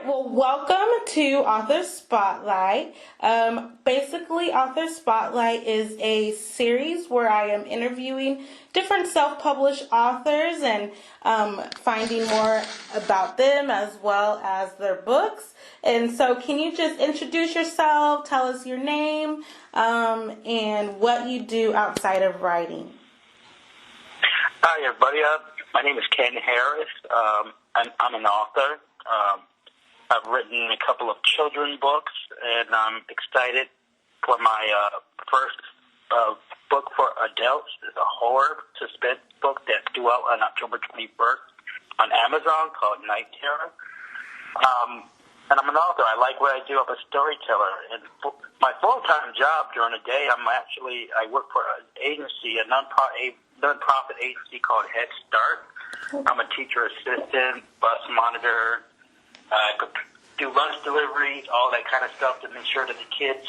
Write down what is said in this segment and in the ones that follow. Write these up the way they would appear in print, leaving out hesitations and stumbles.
Well, welcome to Author Spotlight. Basically, Author Spotlight is a series where I am interviewing different self-published authors and finding more about them as well as their books. And so can you just introduce yourself, tell us your name, and what you do outside of writing? Hi, everybody. My name is Ken Harris. I'm an author. I've written a couple of children's books, and I'm excited for my first book for adults. It's a horror suspense book that's due out on October 21st on Amazon called Night Terror. And I'm an author. I like what I do. I'm a storyteller. And my full-time job during the day, I work for an agency, a nonprofit agency called Head Start. I'm a teacher assistant, bus monitor. I do lunch deliveries, all that kind of stuff to make sure that the kids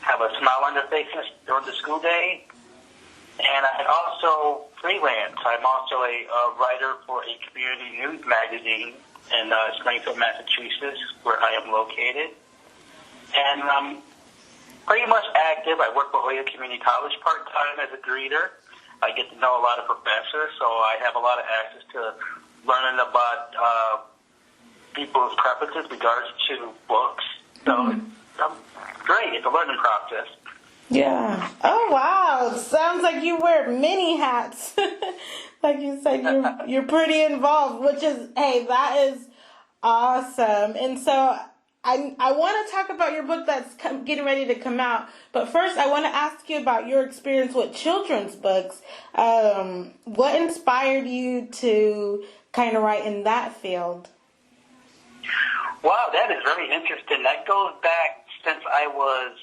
have a smile on their faces during the school day. And I also freelance. I'm also a writer for a community news magazine in Springfield, Massachusetts, where I am located. And I'm pretty much active. I work for Hoya Community College part-time as a greeter. I get to know a lot of professors, so I have a lot of access to learning about people's preferences in regards to books. So it's great. It's a learning process. Yeah. Oh, wow. Sounds like you wear many hats. Like you said, you're pretty involved, which is, hey, that is awesome. And so I want to talk about your book that's getting ready to come out. But first, I want to ask you about your experience with children's books. What inspired you to kind of write in that field? Wow, that is very interesting. That goes back since I was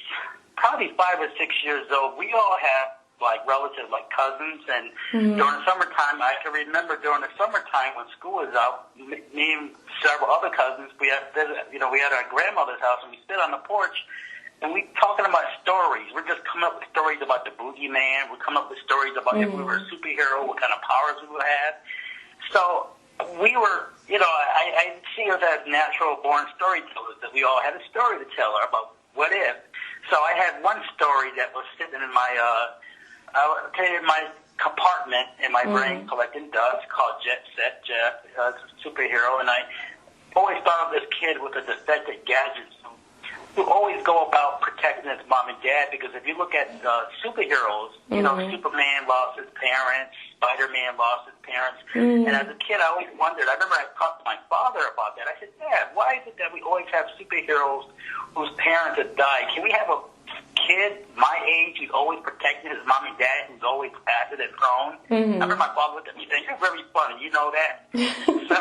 probably 5 or 6 years old. We all have relatives, like cousins, and during summertime, I can remember during the summertime when school was out, me and several other cousins, we had our grandmother's house, and we sit on the porch, and we talking about stories. We're just coming up with stories about the boogeyman. We're coming up with stories about if we were a superhero, what kind of powers we would have. So we were, I see us as natural-born storytellers, that we all had a story to tell about what if. So I had one story that was sitting in my compartment in my brain collecting dust called Jet Set Jeff, superhero, and I always thought of this kid with a defective gadget who always go about protecting his mom and dad, because if you look at superheroes, Superman lost his parents, Spider-Man lost his parents, and as a kid I always wondered, I remember I talked to my father about that. I said, Dad, why is it that we always have superheroes whose parents have died? Can we have a kid my age who's always protecting his mom and dad, who's always passive and prone? I remember my father looked at me and said, you're very funny, you know that? So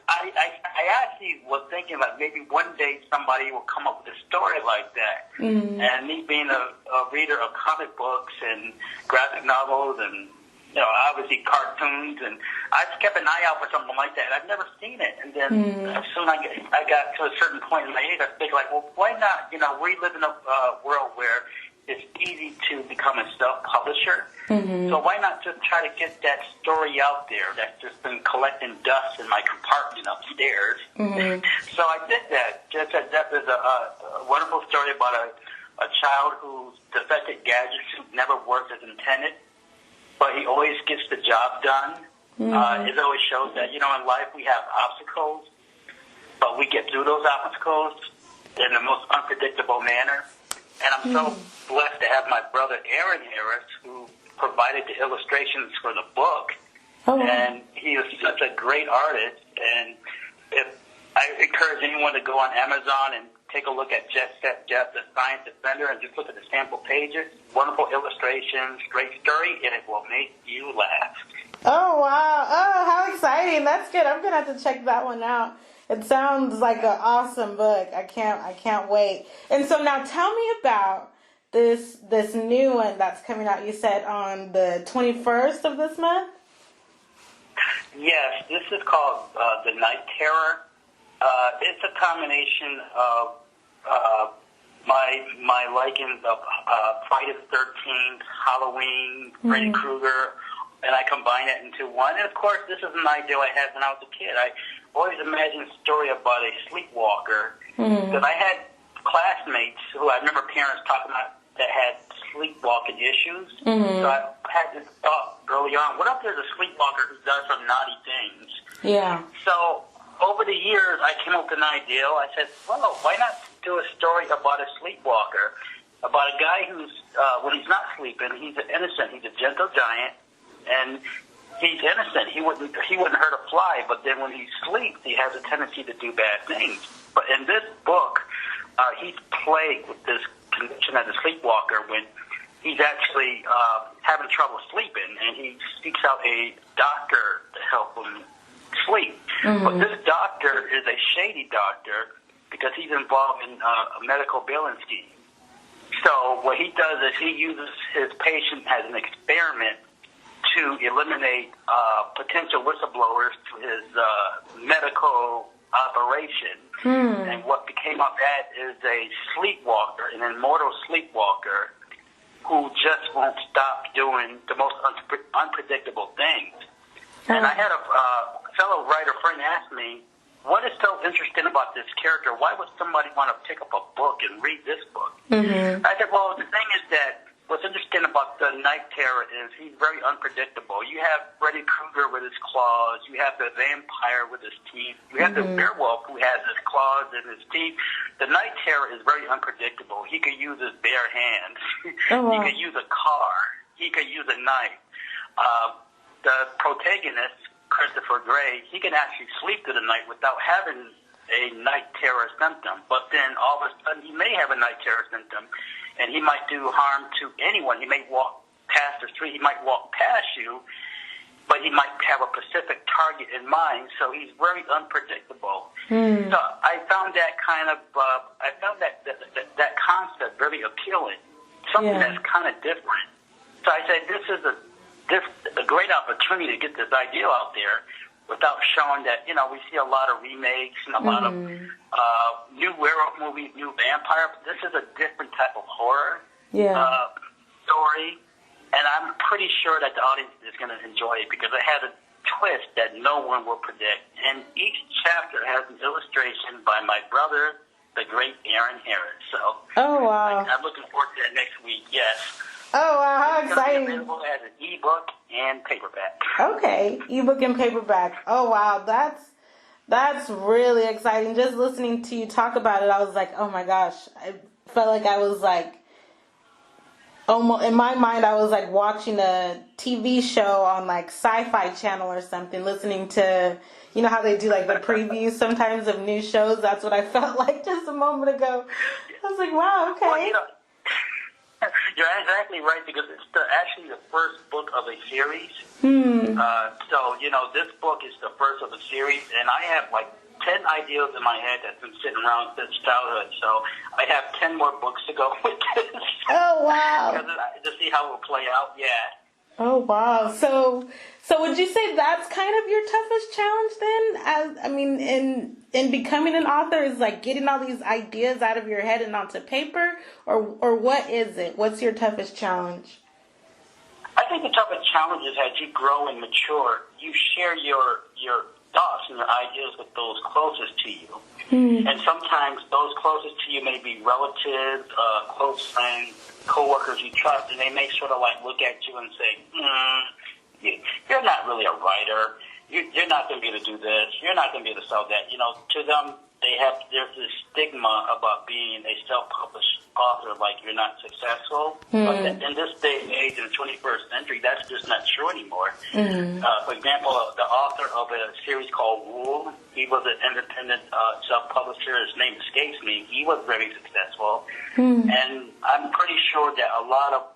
I actually was thinking maybe one day somebody will come up with a story like that. And me being a reader of comic books and graphic novels and obviously cartoons, and I just kept an eye out for something like that. I've never seen it, and then as soon as I got to a certain point in my age, I figured, well, why not? We live in a world where it's easy to become a self-publisher, so why not just try to get that story out there that's just been collecting dust in my compartment upstairs? So I did that. Just that is a wonderful story about a child whose defective gadgets never worked as intended, but he always gets the job done. It always shows that, in life we have obstacles, but we get through those obstacles in the most unpredictable manner. And I'm so blessed to have my brother Aaron Harris, who provided the illustrations for the book. And he is such a great artist. And I encourage anyone to go on Amazon and take a look at Jet Set Jeff, the Science Defender, and just look at the sample pages. Wonderful illustrations, great story, and it will make you laugh. Oh, wow. Oh, how exciting. That's good. I'm going to have to check that one out. It sounds like an awesome book. I can't wait. And so now tell me about this new one that's coming out. You said on the 21st of this month? Yes, this is called The Night Terror. It's a combination of my likings of Friday the 13th, Halloween, Freddy Krueger, and I combine it into one. And of course, this is an idea I had when I was a kid. always imagined a story about a sleepwalker. Because I had classmates who I remember parents talking about that had sleepwalking issues. So I had this thought early on, what if there's a sleepwalker who does some naughty things? Yeah. So over the years, I came up with an idea. I said, well, why not do a story about a sleepwalker, about a guy who's, when he's not sleeping, he's innocent. He's a gentle giant, and he's innocent. He wouldn't hurt a fly, but then when he sleeps, he has a tendency to do bad things. But in this book, he's plagued with this condition as a sleepwalker when he's actually having trouble sleeping, and he seeks out a doctor to help him sleep. But this doctor is a shady doctor because he's involved in a medical billing scheme. So what he does is he uses his patient as an experiment to eliminate potential whistleblowers to his medical operation. And what became of that is a sleepwalker, an immortal sleepwalker, who just won't stop doing the most unpredictable things. And I had a fellow writer friend ask me, what is so interesting about this character? Why would somebody want to pick up a book and read this book? I said, well, the thing is that what's interesting about the Night Terror is he's very unpredictable. You have Freddy Krueger with his claws. You have the vampire with his teeth. You have the werewolf who has his claws and his teeth. The Night Terror is very unpredictable. He could use his bare hands. He could use a car. He could use a knife. The protagonist, Christopher Gray, he can actually sleep through the night without having a night terror symptom. But then all of a sudden he may have a night terror symptom, and he might do harm to anyone. He may walk past the street. He might walk past you, but he might have a specific target in mind. So he's very unpredictable. So I found that kind of, that concept very appealing, something that's kind of different. So I said, this is a great opportunity to get this idea out there without showing that, we see a lot of remakes and a lot of new werewolf movies, new vampire. But this is a different type of horror story, and I'm pretty sure that the audience is going to enjoy it because it has a twist that no one will predict. And each chapter has an illustration by my brother, the great Aaron Harris. So I'm looking forward to that next week, yes. Oh, wow, how exciting. It's available as an ebook and paperback. Okay, ebook and paperback. Oh, wow, that's really exciting. Just listening to you talk about it, I was like, oh my gosh. I felt like I was like, almost, in my mind, I was like watching a TV show on like Sci-Fi Channel or something, listening to, you know how they do like the previews sometimes of new shows? That's what I felt like just a moment ago. I was like, wow, okay. Well, you're exactly right because it's actually the first book of a series. So, this book is the first of a series, and I have like 10 ideas in my head that's been sitting around since childhood. So I have 10 more books to go with this. Oh, wow. To see how it will play out, yeah. Oh, wow. So would you say that's kind of your toughest challenge then? In becoming an author is like getting all these ideas out of your head and onto paper, or what is it? What's your toughest challenge? I think the toughest challenge is as you grow and mature, you share your thoughts and your ideas with those closest to you. And sometimes those closest to you may be relatives, close friends, coworkers you trust, and they may sort of like look at you and say, you're not really a writer. You're not going to be able to do this. You're not going to be able to sell that. To them, there's this stigma about being a self-published author, like you're not successful. But in this day and age, in the 21st century, that's just not true anymore. For example, the author of a series called Rule, he was an independent self-publisher. His name escapes me. He was very successful. And I'm pretty sure that a lot of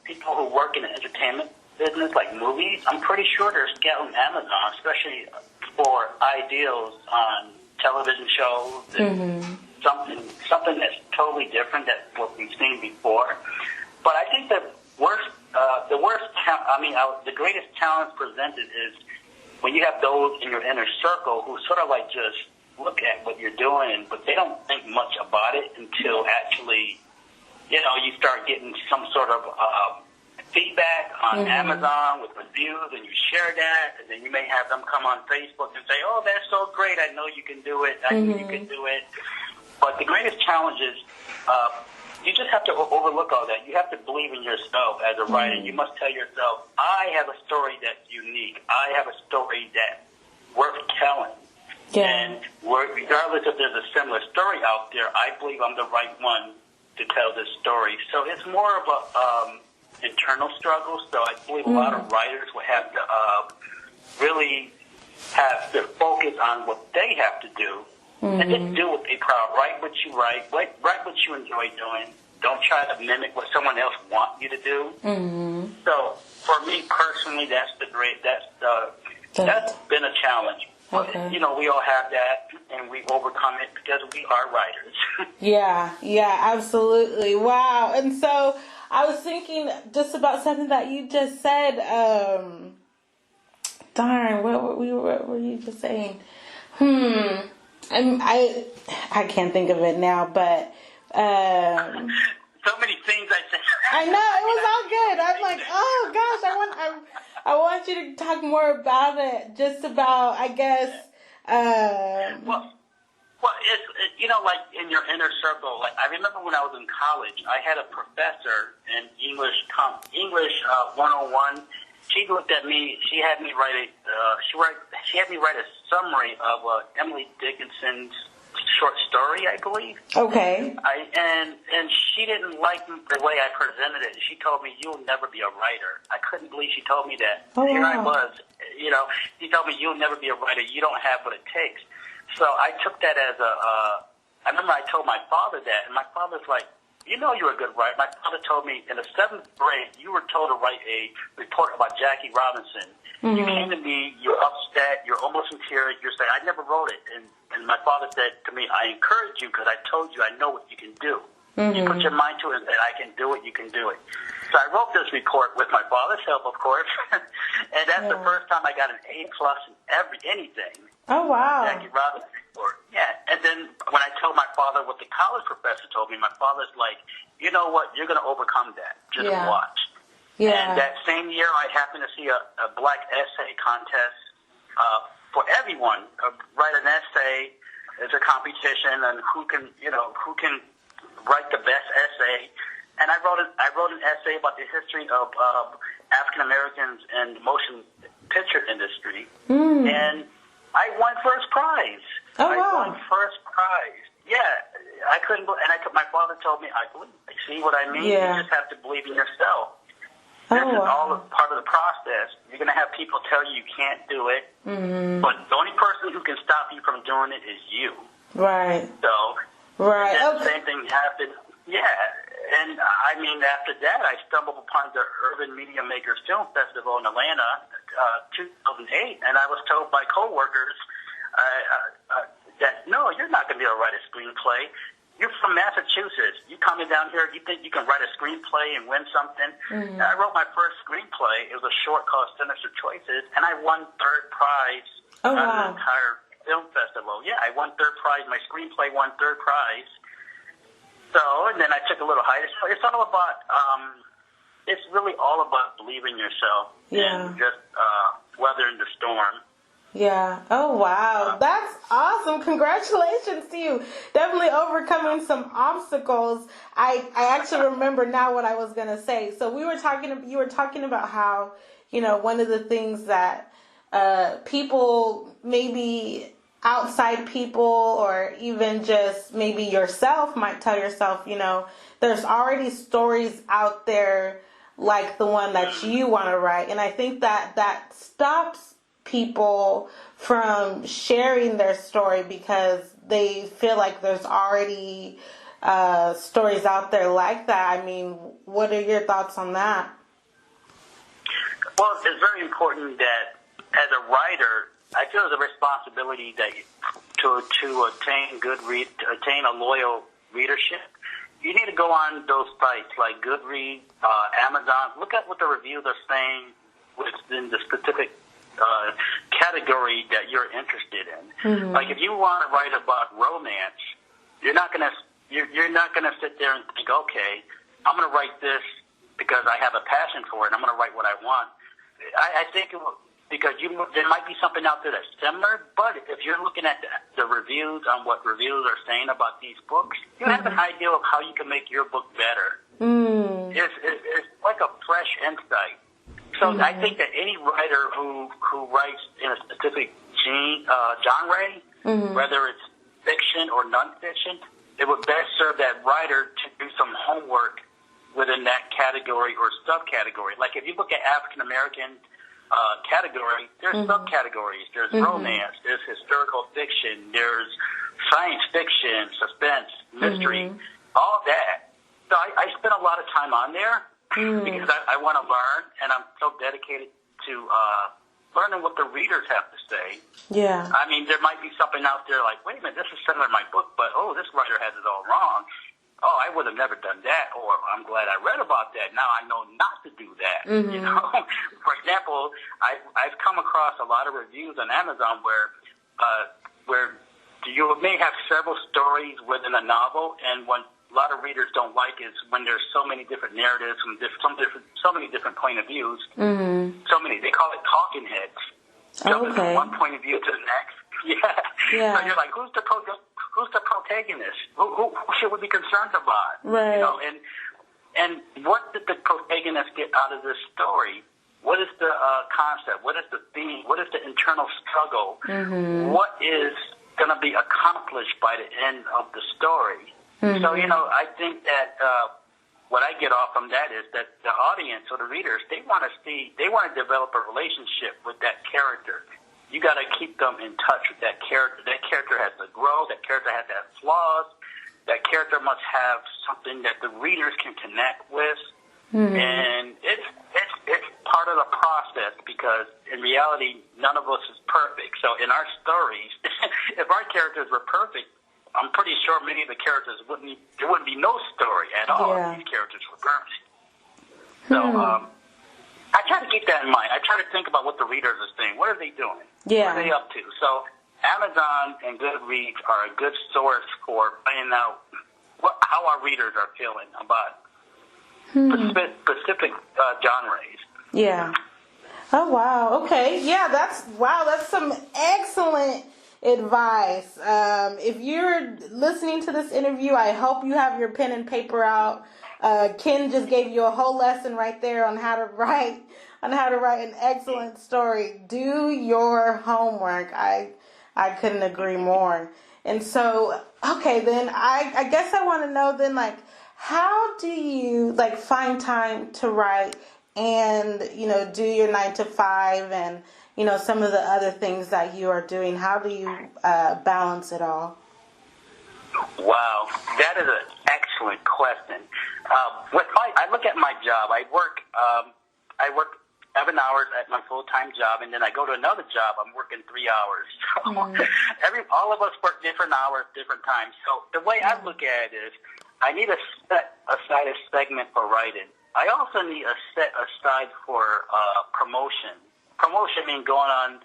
people who work in the entertainment business, like movies, I'm pretty sure they're scouting Amazon, especially for ideas on television shows and something that's totally different than what we've seen before. But I think the greatest challenge presented is when you have those in your inner circle who sort of like just look at what you're doing, but they don't think much about it until actually, you start getting some sort of feedback on Amazon with reviews, and you share that, and then you may have them come on Facebook and say, "Oh, that's so great! I know you can do it. I knew you could do it." But the greatest challenge is you just have to overlook all that. You have to believe in yourself as a writer. You must tell yourself, "I have a story that's unique. I have a story that's worth telling." Yeah. And regardless if there's a similar story out there, I believe I'm the right one to tell this story. So it's more of a internal struggle. So I believe a lot of writers will have to really have to focus on what they have to do, and just do what they proud. Write what you write what you enjoy doing. Don't try to mimic what someone else wants you to do. So for me personally, that's been a challenge. Okay. You know, we all have that, and we overcome it because we are writers. Yeah, absolutely. Wow. And so I was thinking just about something that you just said. Darn, what were you just saying? I can't think of it now, but so many things I said. I know, it was all good. I'm like, oh gosh, I want you to talk more about it. Just about, I guess. Well, it's you know, like in your inner circle. Like I remember when I was in college, I had a professor in English 101. She looked at me. She had me write a summary of Emily Dickinson's short story, I believe. Okay. And she didn't like the way I presented it. She told me, "You'll never be a writer." I couldn't believe she told me that. Oh, Here wow. I was, you know. She told me, "You'll never be a writer. You don't have what it takes." So I took that as I remember I told my father that, and my father's like, "You know you're a good writer." My father told me in the 7th grade, you were told to write a report about Jackie Robinson. You came to me, you're upset, you're almost in tears, you're saying, "I never wrote it." And my father said to me, "I encourage you because I told you I know what you can do. You put your mind to it and said, I can do it, you can do it." So I wrote this report with my father's help, of course. And that's the first time I got an A+ in anything. Oh, wow. Jackie Robinson report. Yeah. And then when I told my father what the college professor told me, my father's like, "You know what? You're going to overcome that. Just watch." Yeah. And that same year, I happened to see a black essay contest for everyone. Write an essay. It's a competition, and who can write the best essay. And I wrote an essay about the history of African Americans in the motion picture industry, and I won first prize. Oh, I wow. won first prize. Yeah, I couldn't. My father told me, "I believe. See what I mean? Yeah. You just have to believe in yourself." This is all part of the process. You're going to have people tell you can't do it, but the only person who can stop you from doing it is you. Right. So, Right. and the same thing happened. Yeah, and I mean, after that, I stumbled upon the Urban Media Makers Film Festival in Atlanta, 2008, and I was told by coworkers that, "No, you're not going to be able to write a screenplay. You're from Massachusetts. You coming down here, you think you can write a screenplay and win something?" And I wrote my first screenplay. It was a short called Sinister Choices, and I won 3rd prize out of the entire film festival. Yeah, I won 3rd prize. My screenplay won 3rd prize. So, and then I took a little hiatus. It's all about, it's really all about believing yourself and just weathering the storm. Yeah. Oh, wow. That's awesome. Congratulations to you. Definitely overcoming some obstacles. I actually remember now what I was going to say. So you were talking about how, one of the things that people, maybe outside people or even just maybe yourself might tell yourself, there's already stories out there like the one that you want to write. And I think that stops people from sharing their story because they feel like there's already stories out there like that. I mean, what are your thoughts on that? Well, it's very important that as a writer, I feel there's a responsibility that to attain a loyal readership. You need to go on those sites like Goodreads, Amazon. Look at what the reviews are saying within the specific category that you're interested in. Like if you want to write about romance, you're not gonna sit there and think, okay, I'm gonna write this because I have a passion for it. I'm going to write what I want. I think it will, because there might be something out there that's similar, but if you're looking at the reviews on what reviewers are saying about these books, you have an idea of how you can make your book better. It's like a fresh insight. So I think that any writer who writes in a specific genre, whether it's fiction or nonfiction, it would best serve that writer to do some homework within that category or subcategory. Like if you look at African American category, there's subcategories. There's romance, there's historical fiction, there's science fiction, suspense, mystery, all that. So I spend a lot of time on there because I want to learn, and I'm so dedicated to learning what the readers have to say. Yeah. I mean, there might be something out there like, wait a minute, this is similar to my book, but, this writer has it all wrong. Oh, I would have never done that, or I'm glad I read about that. Now I know not to do that. You know, for example, I've come across a lot of reviews on Amazon where you may have several stories within a novel, and what a lot of readers don't like is when there's so many different narratives from so many different point of views. So many, they call it talking heads, jumping from one point of view to the next. Yeah. So you're like, who's the protagonist? Who should we be concerned about? Right. You know, and what did the protagonist get out of this story? What is the concept? What is the theme? What is the internal struggle? What is going to be accomplished by the end of the story? So, you know, I think that what I get off from that is that the audience or the readers, they want to develop a relationship with that character. You got to keep them in touch with that character. That character has to grow. That character has to have flaws. That character must have something that the readers can connect with. And it's part of the process, because in reality, none of us is perfect. So in our stories, if our characters were perfect, I'm pretty sure many of the characters there wouldn't be no story at all if these characters were perfect. So I try to keep that in mind. I try to think about what the readers are saying. What are they doing? Yeah. What are they up to? So Amazon and Goodreads are a good source for finding out how our readers are feeling about specific genres. Yeah. Oh, wow. Okay. Yeah, that's some excellent advice. If you're listening to this interview, I hope you have your pen and paper out. Ken just gave you a whole lesson right there on how to write an excellent story. Do your homework. I couldn't agree more. And so, okay, then I guess I want to know then, like, how do you find time to write and, do your 9 to 5 and, some of the other things that you are doing? How do you balance it all? Wow, that is an excellent question. I look at my job. I work 7 hours at my full-time job, and then I go to another job. I'm working 3 hours. So all of us work different hours, different times. So the way I look at it is, I need to set aside a segment for writing. I also need a set aside for promotion. Promotion means going on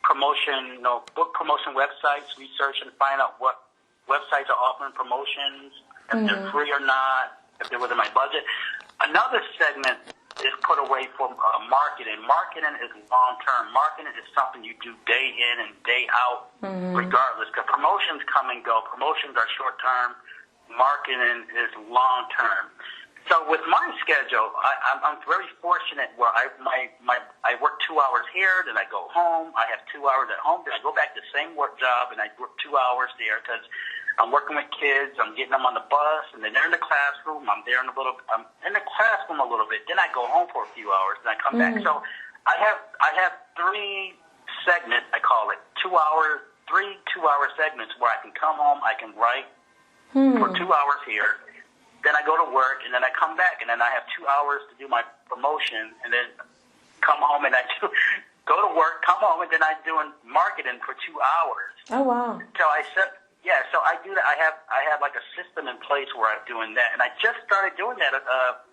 promotion, book promotion websites, research and find out what websites are offering promotions, if they're free or not, if they're within my budget. Another segment is put away for marketing. Marketing is long-term. Marketing is something you do day in and day out, regardless. Because promotions come and go. Promotions are short-term. Marketing is long-term. So with my schedule, I'm very fortunate where I work 2 hours here, then I go home. I have 2 hours at home, then I go back to the same work job, and I work 2 hours there because I'm working with kids. I'm getting them on the bus, and then they're in the classroom. I'm in the classroom a little bit. Then I go home for a few hours, then I come back. So I have 3 segments. I call it 3 2-hour segments where I can come home. I can write for 2 hours here. Then I go to work, and then I come back, and then I have 2 hours to do my promotion, and then come home, and I go to work, come home, and then I'm doing marketing for 2 hours. Oh, wow. So so I do that. I have like a system in place where I'm doing that, and I just started doing that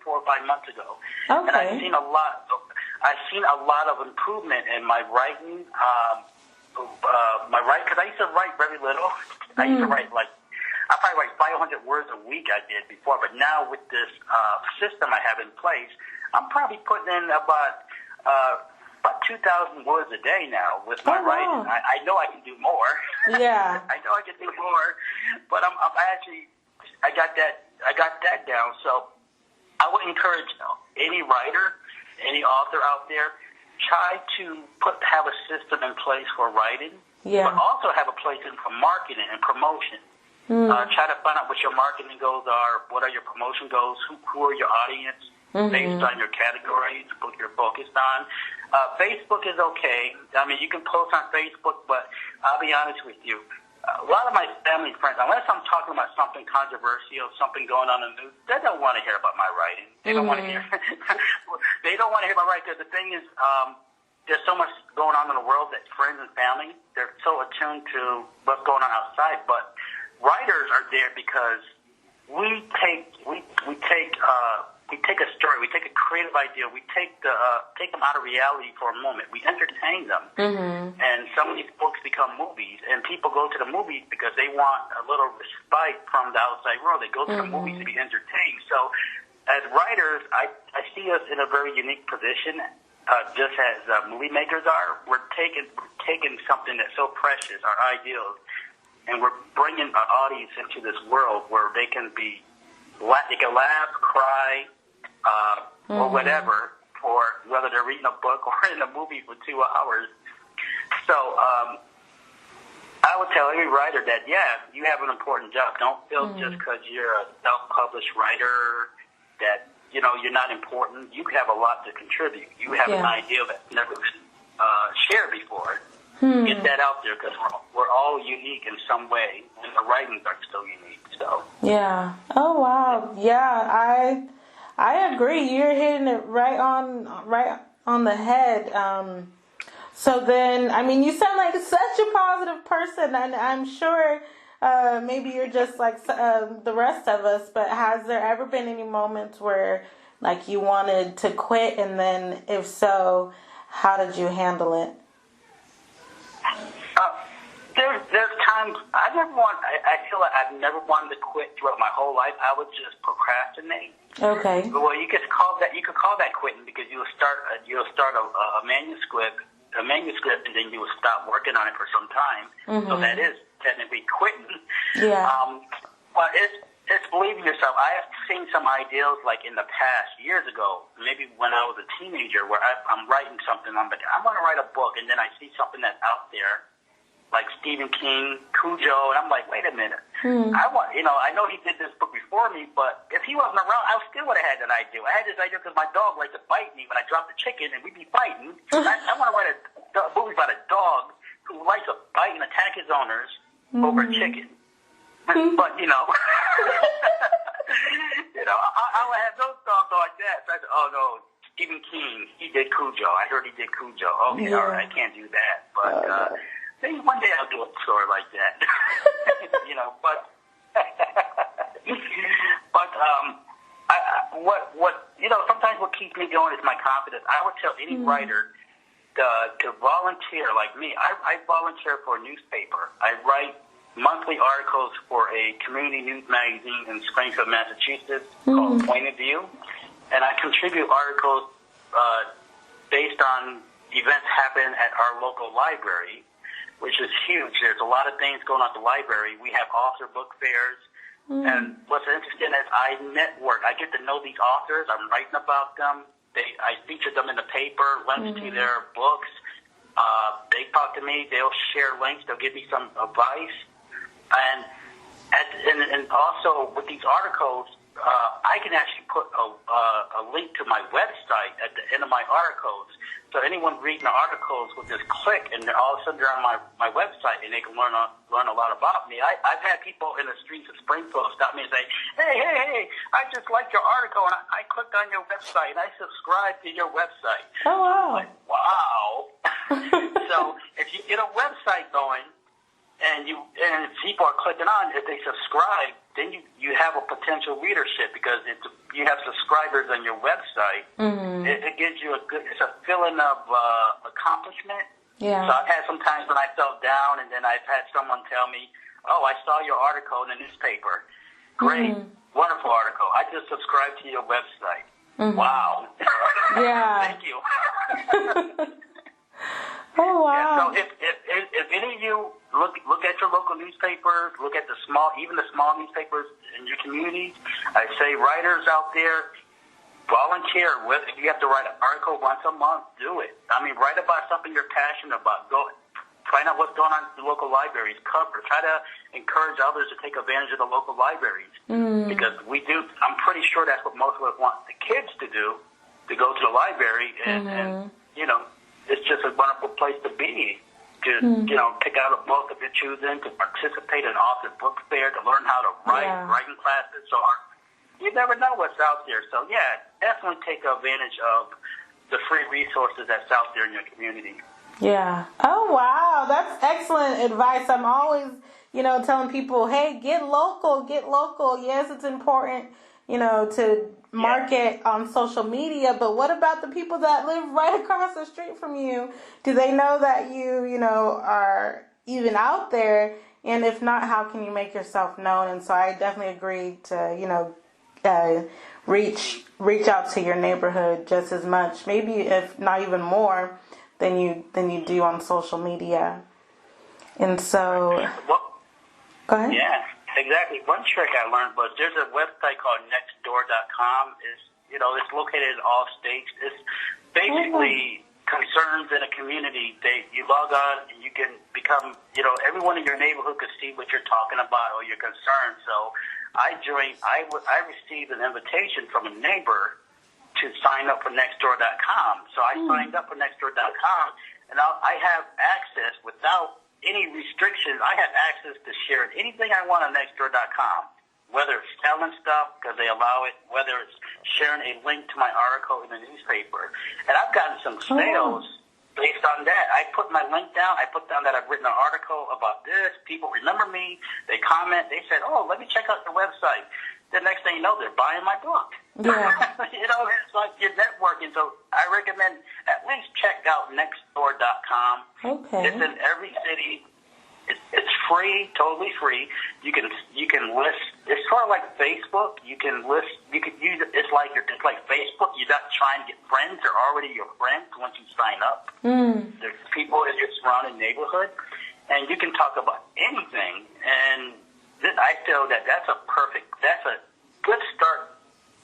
4 or 5 months ago. Okay. And I've seen a lot of improvement in my writing. Because I used to write very little. I used to write I probably write 500 words a week I did before, but now with this system I have in place, I'm probably putting in about 2,000 words a day now with my writing. I know I can do more. Yeah. I know I can do more, but I'm actually, I got that down. So I would encourage any writer, any author out there, try to have a system in place for writing, but also have a place for marketing and promotion. Try to find out what your marketing goals are, what are your promotion goals, who are your audience, based on your categories, what you're focused on. Facebook is okay. I mean, you can post on Facebook, but I'll be honest with you. A lot of my family and friends, unless I'm talking about something controversial, something going on in the news, they don't want to hear about my writing. They don't want to hear. They don't want to hear about writing. Because the thing is, there's so much going on in the world that friends and family, they're so attuned to what's going on outside. But writers are there because we take a story, we take a creative idea, we take them out of reality for a moment. We entertain them, and some of these books become movies. And people go to the movies because they want a little respite from the outside world. They go to the movies to be entertained. So, as writers, I see us in a very unique position, just as movie makers are. We're taking something that's so precious, our ideals, and we're bringing our audience into this world where they can laugh, cry, or whatever, for whether they're reading a book or in a movie for 2 hours. So I would tell every writer that, you have an important job. Don't feel just because you're a self-published writer that, you're not important. You have a lot to contribute. You have an idea that's never been shared before. Get that out there, because we're all unique in some way, and the writings are still unique. So yeah. Oh wow. Yeah, I agree. You're hitting it right on the head. So then, I mean, you sound like such a positive person, and I'm sure maybe you're just like the rest of us. But has there ever been any moments where, like, you wanted to quit, and then if so, how did you handle it? There's times I feel like I've never wanted to quit throughout my whole life. I would just procrastinate. Okay. Well, you could call that quitting, because you'll start a manuscript, and then you will stop working on it for some time. So that is technically quitting. Yeah. But it's believing yourself. I have seen some ideals, like in the past, years ago, maybe when I was a teenager, where I'm writing something. I'm like, I'm going to write a book, and then I see something that's out there, like Stephen King, Cujo, and I'm like, wait a minute. I know he did this book before me, but if he wasn't around, I still would have had that idea. I had this idea because my dog liked to bite me when I dropped the chicken, and we'd be fighting. I want to write a movie about a dog who likes to bite and attack his owners over chicken. But, I would have those thoughts like that. So I said, oh, no, Stephen King, he did Cujo. I heard he did Cujo. Okay, all right, I can't do that. But maybe one day I'll do a story like that. Sometimes what keeps me going is my confidence. I would tell any writer to volunteer like me. I volunteer for a newspaper. I write monthly articles for a community news magazine in Springfield, Massachusetts called Point of View. And I contribute articles based on events happening at our local library, which is huge. There's a lot of things going on at the library. We have author book fairs. And what's interesting is I network. I get to know these authors. I'm writing about them. I feature them in the paper, links to their books. They talk to me. They'll share links. They'll give me some advice. And also with these articles, I can actually put a link to my website at the end of my articles. So anyone reading the articles will just click, and all of a sudden they're on my website, and they can learn a lot about me. I've had people in the streets of Springfield stop me and say, hey, I just liked your article, and I clicked on your website, and I subscribed to your website. Oh, wow. I'm like, wow. So if you get a website going, and people are clicking on, if they subscribe, then you have a potential readership, because you have subscribers on your website. It gives you it's a feeling of accomplishment. Yeah. So I've had some times when I felt down, and then I've had someone tell me, oh, I saw your article in the newspaper, Great. Wonderful article. I just subscribed to your website. Wow. Yeah. Thank you. Oh, wow. Yeah, so if any of you look at your local newspapers, look at even the small newspapers in your communities, I say writers out there, volunteer. If you have to write an article once a month, do it. I mean, write about something you're passionate about. Go find out what's going on in the local libraries. Try to encourage others to take advantage of the local libraries. Because I'm pretty sure that's what most of us want the kids to do, to go to the library and you know, it's just a wonderful place to be, to, you know, pick out a book of your choosing, to participate in author book fair, to learn how to write, writing classes. So you never know what's out there. So, yeah, definitely take advantage of the free resources that's out there in your community. Yeah. Oh, wow. That's excellent advice. I'm always, you know, telling people, hey, get local, get local. Yes, it's important, you know, to market on social media, but what about the people that live right across the street from you? Do they know that you know, are even out there? And if not, how can you make yourself known? And so I definitely agree to, you know, reach out to your neighborhood just as much, maybe if not even more than you do on social media. And so, go ahead. Yeah. Exactly. One trick I learned was there's a website called Nextdoor.com. It's located in all states. It's basically concerns in a community. You log on and you can become, you know, everyone in your neighborhood could see what you're talking about or your concerns. So I received an invitation from a neighbor to sign up for Nextdoor.com. So I signed up for Nextdoor.com, and I have access without any restrictions. I have access to share anything I want on Nextdoor.com, whether it's selling stuff because they allow it, whether it's sharing a link to my article in the newspaper. And I've gotten some sales based on that. I put my link down. I put down that I've written an article about this. People remember me. They comment. They said, oh, let me check out the website. The next thing you know, they're buying my book. Yeah. You know, it's like you're networking. So I recommend at least check out Nextdoor.com. Okay. It's in every city. It's free, totally free. You can list. It's sort of like Facebook. You can list. You can use it. It's like Facebook. You're not trying to get friends. They're already your friends once you sign up. There's people in your surrounding neighborhood, and you can talk about anything. And I feel that that's a good start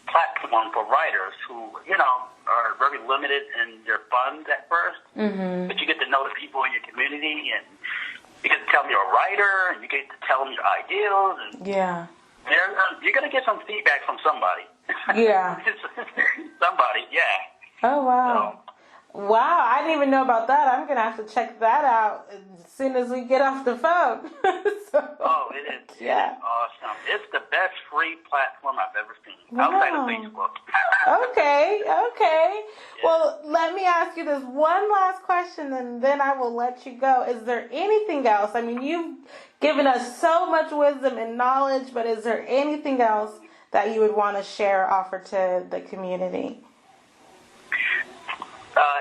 platform for writers who, you know, are very limited in their funds at first. But you get to know the people in your community, and you get to tell them you're a writer, and you get to tell them your ideals, and you're going to get some feedback from somebody. Yeah. Somebody, yeah. Oh, wow. Wow, I didn't even know about that. I'm going to have to check that out as soon as we get off the phone. It is. Yeah. It is awesome. It's the best free platform I've ever seen, outside of Facebook. Okay. Yeah. Well, let me ask you this one last question, and then I will let you go. Is there anything else? I mean, you've given us so much wisdom and knowledge, but is there anything else that you would want to share or offer to the community?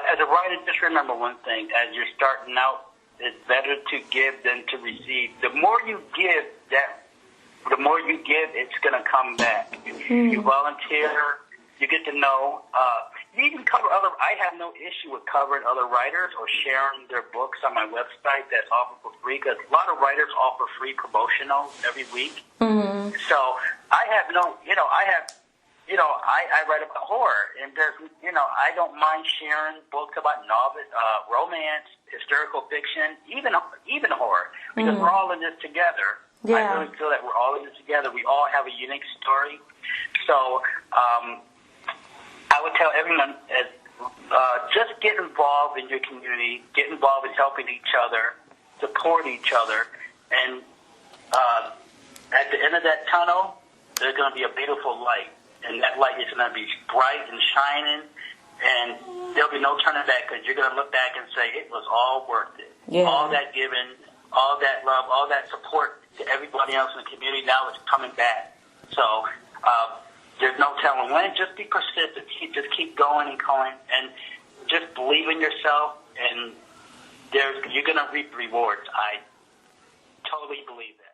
As a writer, just remember one thing. As you're starting out, it's better to give than to receive. The more you give, it's going to come back. You volunteer, you get to know. You even cover I have no issue with covering other writers or sharing their books on my website that's offered for free, because a lot of writers offer free promotionals every week. So I have I write about horror, and I don't mind sharing books about romance, historical fiction, even horror, because we're all in this together. Yeah. I really feel that we're all in this together. We all have a unique story. So I would tell everyone, just get involved in your community, get involved in helping each other, support each other, and at the end of that tunnel, there's going to be a beautiful light. And that light is going to be bright and shining, and there'll be no turning back, because you're going to look back and say it was all worth it. Yeah. All that giving, all that love, all that support to everybody else in the community, now it's coming back. So there's no telling when. Just be persistent. Just keep going and going, and just believe in yourself, and you're going to reap rewards. I totally believe that.